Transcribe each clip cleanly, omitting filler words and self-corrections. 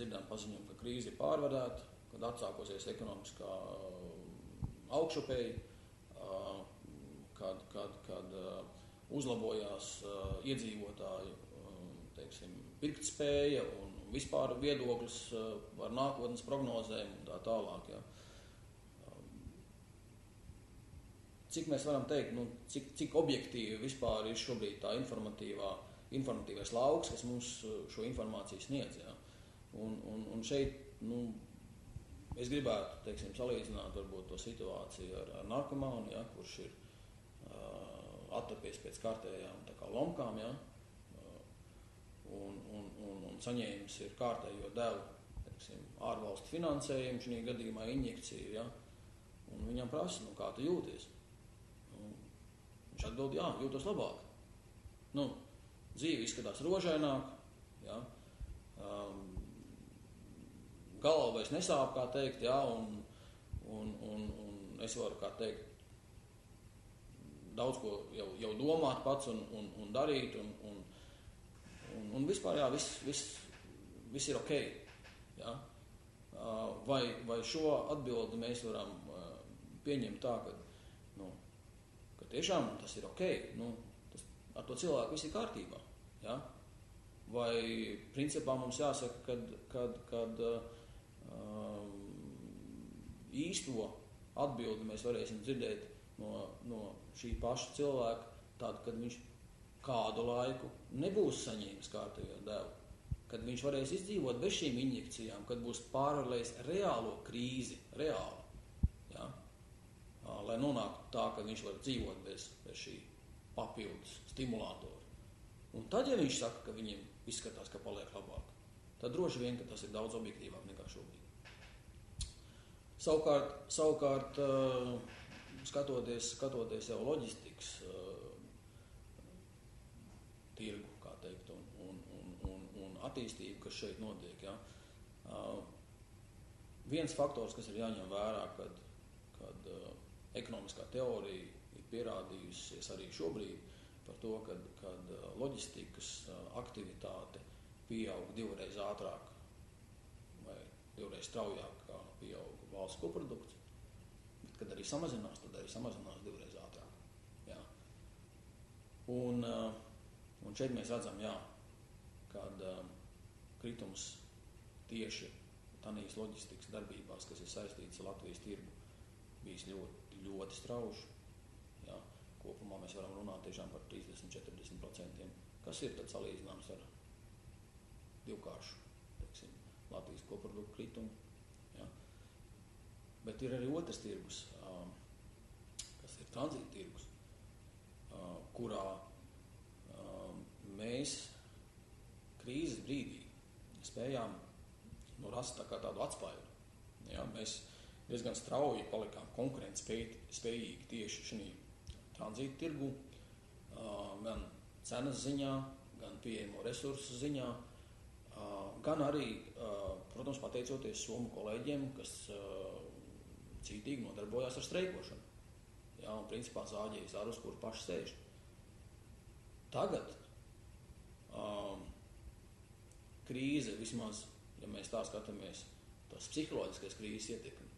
dzirdām paziņojumu, ka krīze ir pārvarēta, kad atsākosies ekonomiskā augšupēja, kad uzlabojās iedzīvotāju, teiksim, pirktspēja un vispār viedoklis par nākotnes prognozēm un tā tālāk. Ja. Cik mēs varam teikt, cik objektīvi vispār ir šobrīd tā informatīvais lauks, kas mums šo informāciju sniedz. Ja. Un šeit, es gribētu, teiksim, salīdzināt varbūt to situāciju ar narkomānu, ja, kurš ir atrapies pēc kārtējām tā kā lomkām, ja, un saņēmis ir kārtējo devu, teiksim, ārvalstu finansējumu, šī gadījumā injekciju, ja, un viņam prasa, kā tu jūties? Viņš atbild, jā, jūtos labāk. Dzīve izskatās rožaināk, ja, galva vairs nesāp, kā teikt, ja, un es varu, kā teikt, daudz ko jau domāt pats un darīt, un vispār, jā, viss ir ok. Ja. Vai šo atbildi mēs varam pieņemt tā, ka tiešām tas ir ok, ar to cilvēku viss ir kārtībā. Ja? Vai principā mums jāsaka, kad īsto atbildi mēs varēsim dzirdēt no šī paša cilvēka, tādu, kad viņš kādu laiku nebūs saņēmis kārtējo devu, kad viņš varēs izdzīvot bez šīm injekcijām, kad būs pārvarējis reālo krīzi, reāli. Ja? Lai nonāktu tā, ka viņš var dzīvot bez šī papildus stimulātora. Un tad, ja viņš saka, ka viņiem izskatās, ka paliek labāk, tad droši vien, ka tas ir daudz objektīvāk nekā šobrīd. Savukārt skatoties jau loģistikas tirgu, kā teikt, un attīstību, kas šeit notiek, ja, viens faktors, kas ir jāņem vērā, kad ekonomiskā teorija ir pierādījusies arī šobrīd par to, kad loģistikas aktivitāte pieaug 2 reizes ātrāk vai 2 reizes straujāk, kā pieaug valsts koprodukts, bet kad arī samazinās, tad arī samazinās 2 reizes ātrāk. Jā. Un šeit mēs redzam, jā, kad kritums tieši tanīs loģistikas darbībās, kas ir saistīts ar Latvijas tirgu, bijis ļoti strauši. Ja, kopumā mēs varam runāt tiešām par 30–40%, kas ir tad salīdzināms ar divkāršu, teiksim, Latvijas koproduktu kritumu. Ja. Bet ir arī otrs tirgus, kas ir tranzīta tirgus, kurā mēs krīzes brīdī spējām rast tādu atspaidu. Ja, mēs diezgan strauji palikām konkurentspējīgi tieši šī tranzīta tirgu, gan cenas ziņā, gan pieejamo resursu ziņā, gan arī, protams, pateicoties somu kolēģiem, kas cītīgi nodarbojās ar streikošanu. Ja, un principā zāģēja zarus, kur paši sēž. Tagad krīze, vismaz, ja mēs tā skatāmies, tas psiholoģiskais krīzes ietekmi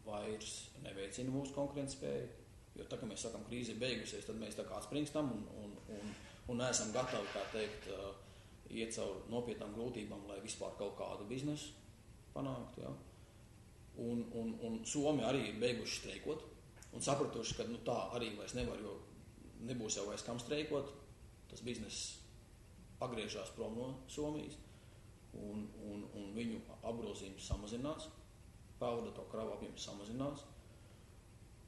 vairs neveicina mūsu konkurentspēju, jo tā, ka mēs sakam, krīze ir beigusies, tad mēs tā kā atspringstam un neesam gatavi, kā teikt, iet caur nopietnām grūtībām, lai vispār kaut kādu biznesu panāktu. Ja? Un Somi arī ir beiguši streikot un sapratuši, ka tā arī vairs nevar, jo nebūs jau vairs kam streikot, tas bizness pagriežās prom no Somijas un viņu apgrozījums samazinās, peldoto kravu apjoms samazinās.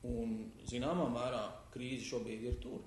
Un zināmā mērā krīze šobrīd ir tur.